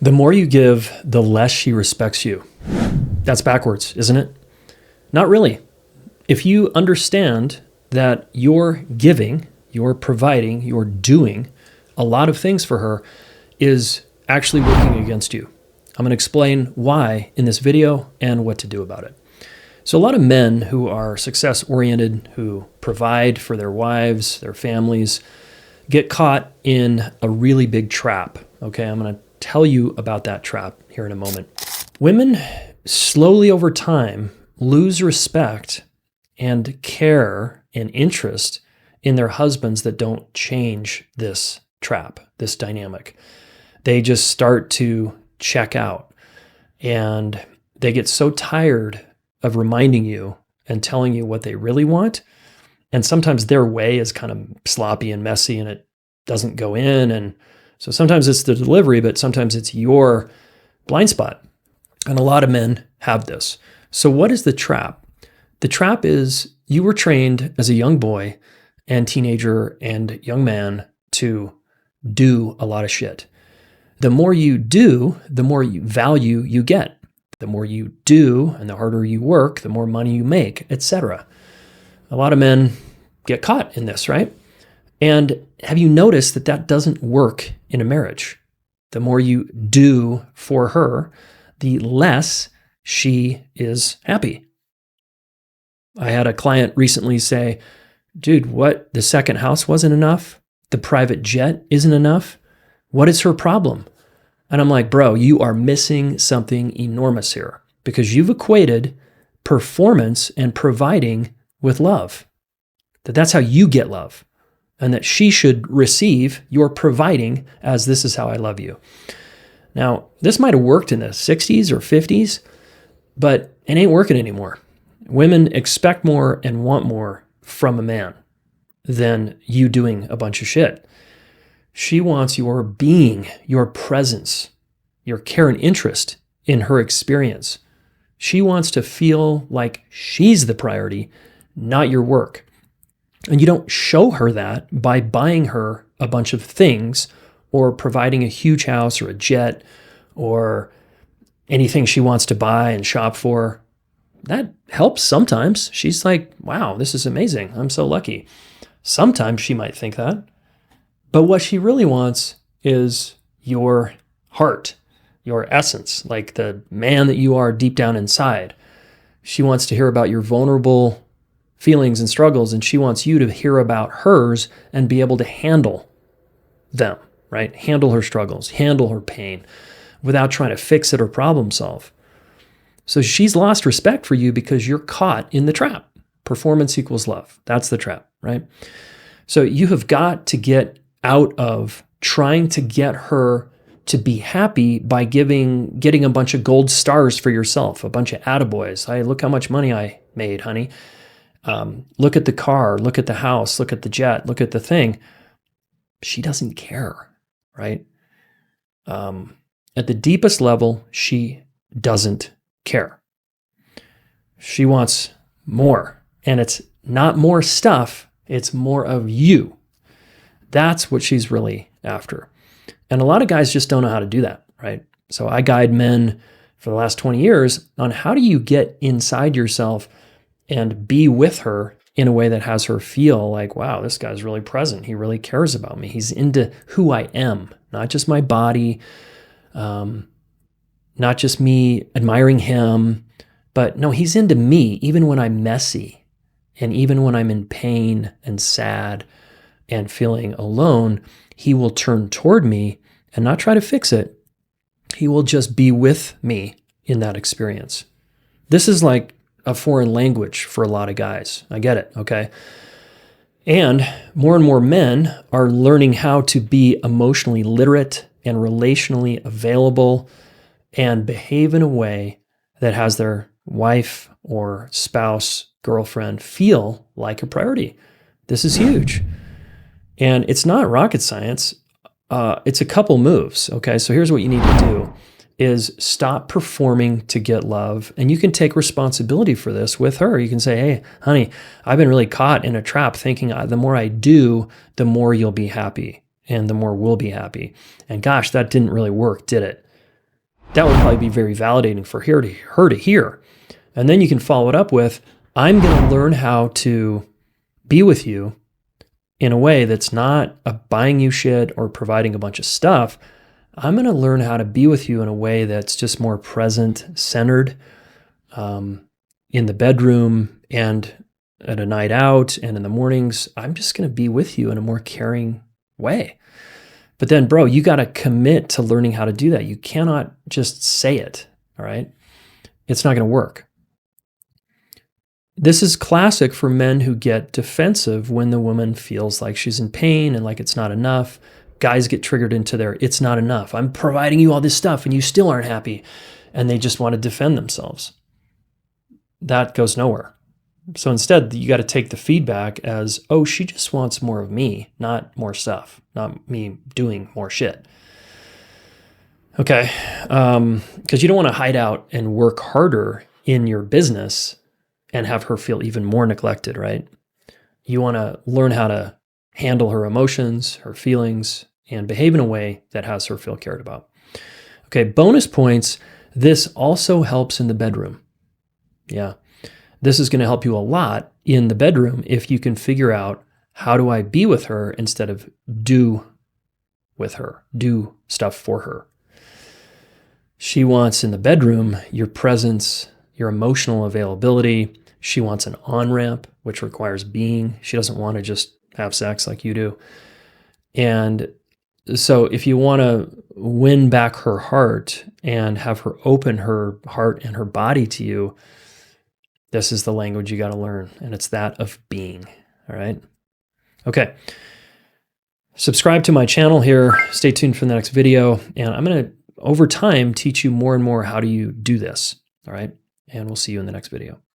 The more you give, the less she respects you. That's backwards, isn't it? Not really. If you understand that you're giving, you're providing, you're doing a lot of things for her is actually working against you. I'm going to explain why in this video and what to do about it. So a lot of men who are success-oriented, who provide for their wives, their families, get caught in a really big trap. Okay, I'm going to tell you about that trap here in a moment. Women slowly over time lose respect and care and interest in their husbands that don't change this trap, this dynamic. They just start to check out, and they get so tired of reminding you and telling you what they really want. And sometimes their way is kind of sloppy and messy and it doesn't go in. And so sometimes it's the delivery, but sometimes it's your blind spot. And a lot of men have this. So what is the trap? The trap is you were trained as a young boy and teenager and young man to do a lot of shit. The more you do, the more value you get. The more you do and the harder you work, the more money you make, etc. A lot of men get caught in this, right? And have you noticed that that doesn't work in a marriage? The more you do for her, the less she is happy. I had a client recently say, dude, what? The second house wasn't enough? The private jet isn't enough? What is her problem? And I'm like, bro, you are missing something enormous here because you've equated performance and providing with love. That's how you get love. And that she should receive your providing as this is how I love you. Now, this might have worked in the 60s or 50s, but it ain't working anymore. Women expect more and want more from a man than you doing a bunch of shit. She wants your being, your presence, your care and interest in her experience. She wants to feel like she's the priority, not your work. And you don't show her that by buying her a bunch of things or providing a huge house or a jet or anything she wants to buy and shop for. That helps sometimes. She's like, wow, this is amazing. I'm so lucky. Sometimes she might think that. But what she really wants is your heart, your essence, like the man that you are deep down inside. She wants to hear about your vulnerable feelings and struggles, and she wants you to hear about hers and be able to handle them, right? Handle her struggles, handle her pain without trying to fix it or problem solve. So she's lost respect for you because you're caught in the trap. Performance equals love. That's the trap, right? So you have got to get out of trying to get her to be happy by getting a bunch of gold stars for yourself, a bunch of attaboys. Hey, look how much money I made, honey. Look at the car, look at the house, look at the jet, look at the thing. She doesn't care, right? At the deepest level, she doesn't care. She wants more. And it's not more stuff, it's more of you. That's what she's really after. And a lot of guys just don't know how to do that, right? So I guide men for the last 20 years on how do you get inside yourself and be with her in a way that has her feel like, wow, this guy's really present. He really cares about me. He's into who I am, not just my body, not just me admiring him, but no, he's into me even when I'm messy and even when I'm in pain and sad and feeling alone. He will turn toward me and not try to fix it. He will just be with me in that experience. This is like a foreign language for a lot of guys. I get it, okay? And more men are learning how to be emotionally literate and relationally available and behave in a way that has their wife or spouse, girlfriend feel like a priority. This is huge. And it's not rocket science. It's a couple moves, okay? So here's what you need to do is stop performing to get love. And you can take responsibility for this with her. You can say, hey, honey, I've been really caught in a trap thinking the more I do, the more you'll be happy and the more we'll be happy. And gosh, that didn't really work, did it? That would probably be very validating for her to hear. And then you can follow it up with, I'm going to learn how to be with you in a way that's not buying you shit or providing a bunch of stuff. I'm going to learn how to be with you in a way that's just more present, centered, in the bedroom and at a night out and in the mornings. I'm just going to be with you in a more caring way. But then, bro, you got to commit to learning how to do that. You cannot just say it, all right? It's not going to work. This is classic for men who get defensive when the woman feels like she's in pain and like it's not enough. Guys get triggered into their, it's not enough. I'm providing you all this stuff and you still aren't happy. And they just want to defend themselves. That goes nowhere. So instead, you got to take the feedback as, oh, she just wants more of me, not more stuff, not me doing more shit. Okay. Because you don't want to hide out and work harder in your business and have her feel even more neglected, right? You want to learn how to handle her emotions, her feelings, and behave in a way that has her feel cared about. Okay, bonus points. This also helps in the bedroom. Yeah, this is going to help you a lot in the bedroom if you can figure out, how do I be with her instead of do with her, do stuff for her. She wants in the bedroom your presence, your emotional availability. She wants an on-ramp, which requires being. She doesn't want to just have sex like you do. And so if you want to win back her heart and have her open her heart and her body to you, this is the language you got to learn. And it's that of being. All right. Okay. Subscribe to my channel here. Stay tuned for the next video. And I'm going to, over time, teach you more and more how do you do this. All right. And we'll see you in the next video.